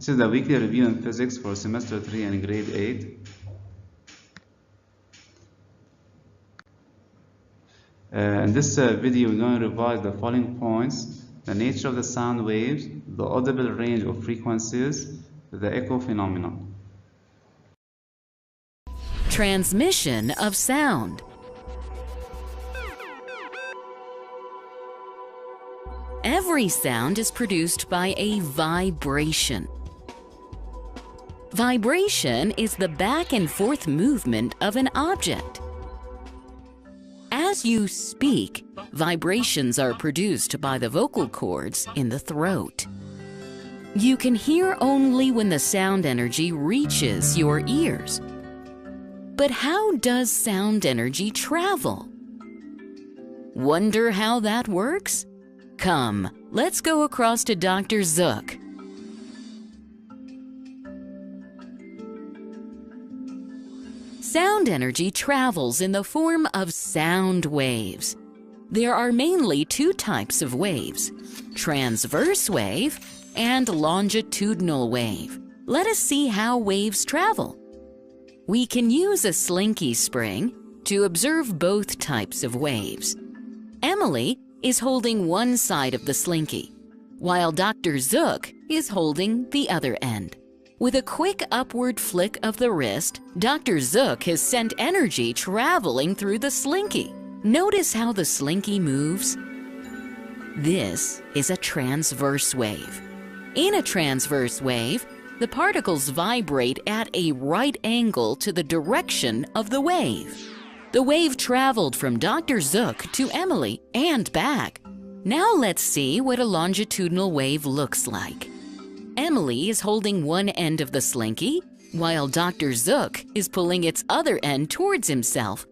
This is the weekly review in physics for semester 3 and grade 8. In this video, we're going to revise the following points: the nature of the sound waves, the audible range of frequencies, the echo phenomenon. Transmission of sound. Every sound is produced by a vibration. Vibration is the back and forth movement of an object. As you speak, vibrations are produced by the vocal cords in the throat. You can hear only when the sound energy reaches your ears. But how does sound energy travel? Wonder how that works? Come, let's go across to Dr. Zook. Sound energy travels in the form of sound waves. There are mainly two types of waves: transverse wave and longitudinal wave. Let us see how waves travel. We can use a slinky spring to observe both types of waves. Emily is holding one side of the slinky, while Dr. Zook is holding the other end. With a quick upward flick of the wrist, Dr. Zook has sent energy traveling through the slinky. Notice how the slinky moves? This is a transverse wave. In a transverse wave, the particles vibrate at a right angle to the direction of the wave. The wave traveled from Dr. Zook to Emily and back. Now let's see what a longitudinal wave looks like. Emily is holding one end of the slinky, while Dr. Zook is pulling its other end towards himself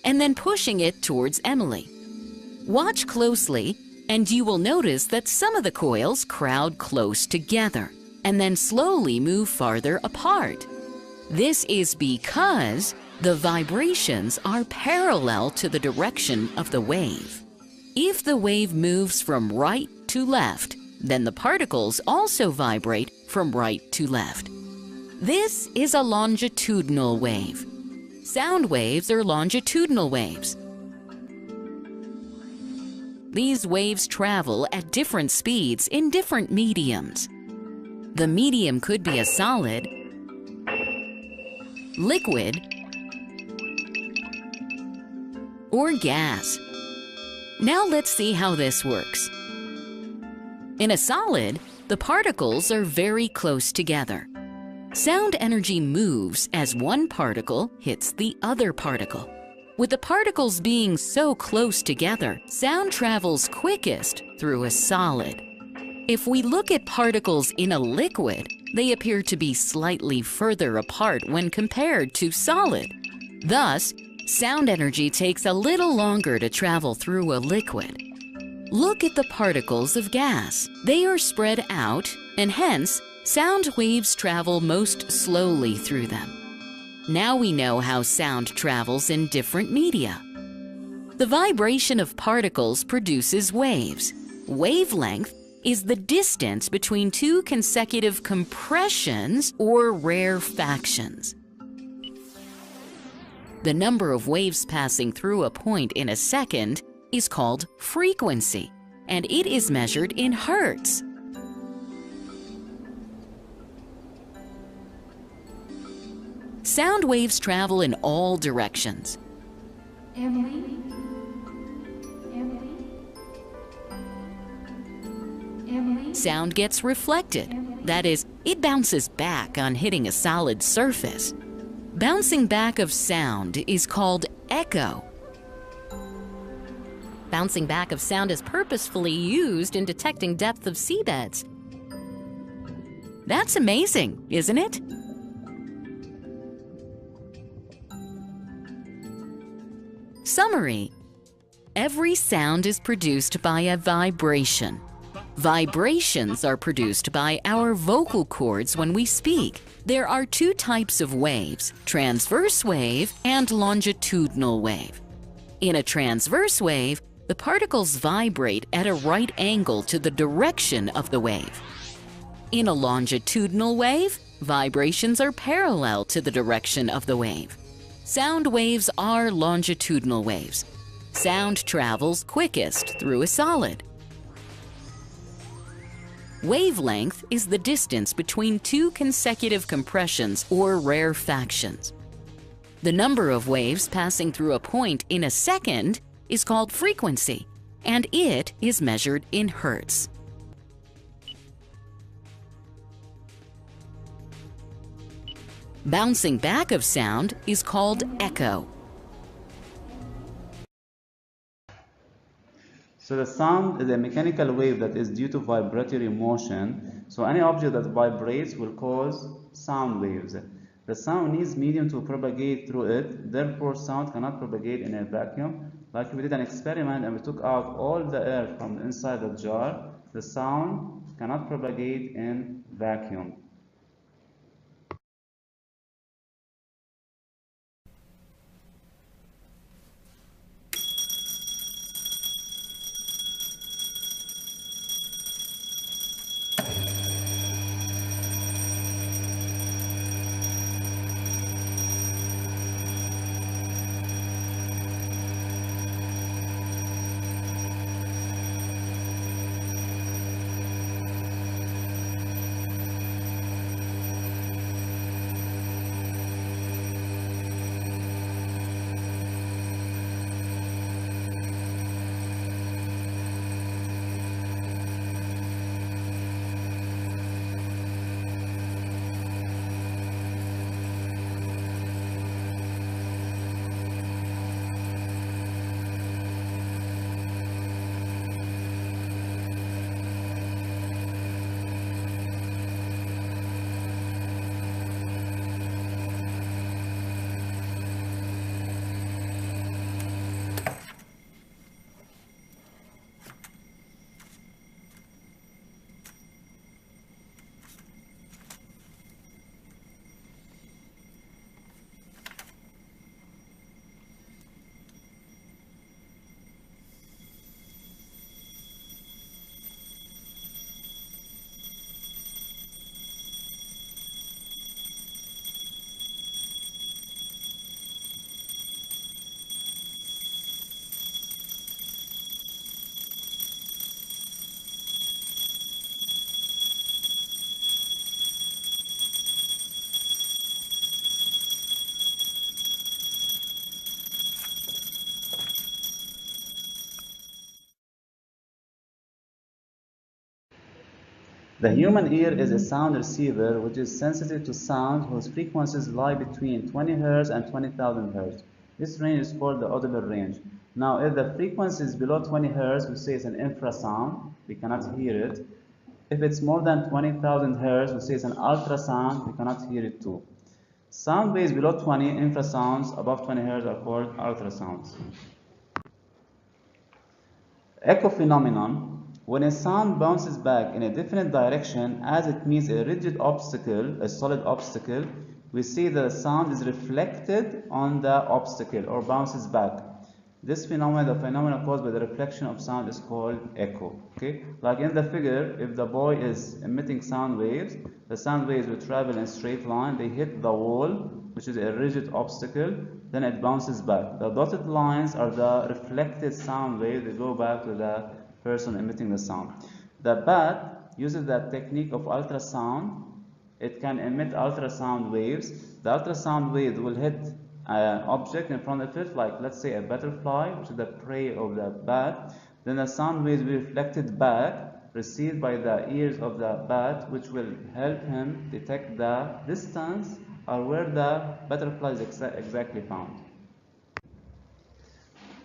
and then pushing it towards Emily. Watch closely and you will notice that some of the coils crowd close together and then slowly move farther apart. This is because the vibrations are parallel to the direction of the wave. If the wave moves from right to left, then the particles also vibrate from right to left. This is a longitudinal wave. Sound waves are longitudinal waves. These waves travel at different speeds in different mediums. The medium could be a solid, liquid, or gas. Now let's see how this works. In a solid, the particles are very close together. Sound energy moves as one particle hits the other particle. With the particles being so close together, sound travels quickest through a solid. If we look at particles in a liquid, they appear to be slightly further apart when compared to solid. Thus, sound energy takes a little longer to travel through a liquid. Look at the particles of gas. They are spread out, and hence, sound waves travel most slowly through them. Now we know how sound travels in different media. The vibration of particles produces waves. Wavelength is the distance between two consecutive compressions or rarefactions. The number of waves passing through a point in a second is called frequency, and it is measured in Hertz. Sound waves travel in all directions. Emily? Sound gets reflected. That is, it bounces back on hitting a solid surface. Bouncing back of sound is called echo. Bouncing back of sound is purposefully used in detecting depth of seabeds. That's amazing, isn't it? Summary: every sound is produced by a vibration. Vibrations are produced by our vocal cords when we speak. There are two types of waves: transverse wave and longitudinal wave. In a transverse wave, the particles vibrate at a right angle to the direction of the wave. In a longitudinal wave, vibrations are parallel to the direction of the wave. Sound waves are longitudinal waves. Sound travels quickest through a solid. Wavelength is the distance between two consecutive compressions or rarefactions. The number of waves passing through a point in a second is called frequency, and it is measured in hertz. Bouncing back of sound is called echo. So the sound is a mechanical wave that is due to vibratory motion. So any object that vibrates will cause sound waves. The sound needs medium to propagate through it. Therefore, sound cannot propagate in a vacuum. Like we did an experiment and we took out all the air from inside the jar, the sound cannot propagate in vacuum. The human ear is a sound receiver which is sensitive to sound whose frequencies lie between 20 Hz and 20,000 Hz. This range is called the audible range. Now, if the frequency is below 20 Hz, we say it's an infrasound, we cannot hear it. If it's more than 20,000 Hz, we say it's an ultrasound, we cannot hear it too. Sound waves below 20, infrasounds, above 20 Hz are called ultrasounds. Echo phenomenon. When a sound bounces back in a different direction as it meets a rigid obstacle, a solid obstacle, we see the sound is reflected on the obstacle or bounces back. This phenomenon, the phenomenon caused by the reflection of sound, is called echo. Okay? Like in the figure, if the boy is emitting sound waves, the sound waves will travel in a straight line. They hit the wall, which is a rigid obstacle, then it bounces back. The dotted lines are the reflected sound waves. They go back to the person emitting the sound. The bat uses that technique of ultrasound. It can emit ultrasound waves. The ultrasound wave will hit an object in front of it, like let's say a butterfly, which is the prey of the bat. Then the sound waves will be reflected back, received by the ears of the bat, which will help him detect the distance or where the butterfly is exactly found.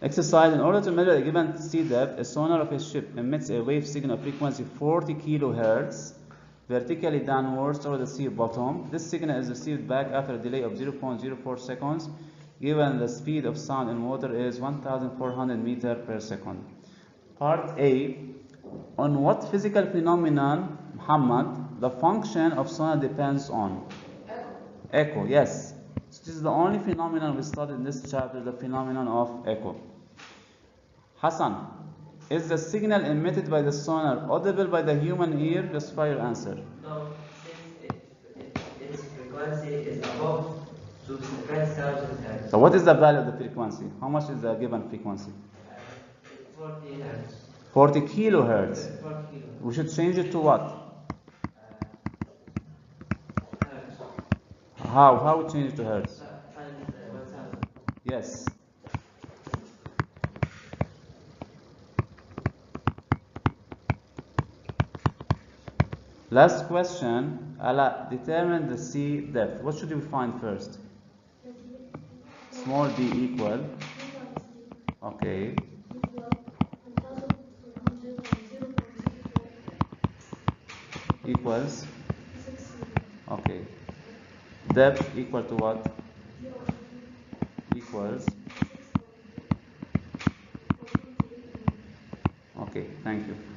Exercise. In order to measure a given sea depth, a sonar of a ship emits a wave signal of frequency 40 kHz vertically downwards toward the sea bottom. This signal is received back after a delay of 0.04 seconds, given the speed of sound in water is 1,400 meters per second. Part A. On what physical phenomenon, Muhammad, the function of sonar depends on? Echo, yes. This is the only phenomenon we studied in this chapter, the phenomenon of echo. Hassan, Is the signal emitted by the sonar audible by the human ear? Justify your answer. No, since its frequency is above 20,000 Hertz. So what is the value of the frequency? How much is the given frequency? 40 Hertz. 40 kilohertz. 40 kilo. We should change it to what? Hertz. How we change it to hertz? Times 1,000. Yes. Last question. Ala, determine the C depth. What should we find first? Small d equal. Okay. Equals. Okay. Depth equal to what? Equals. Okay, thank you.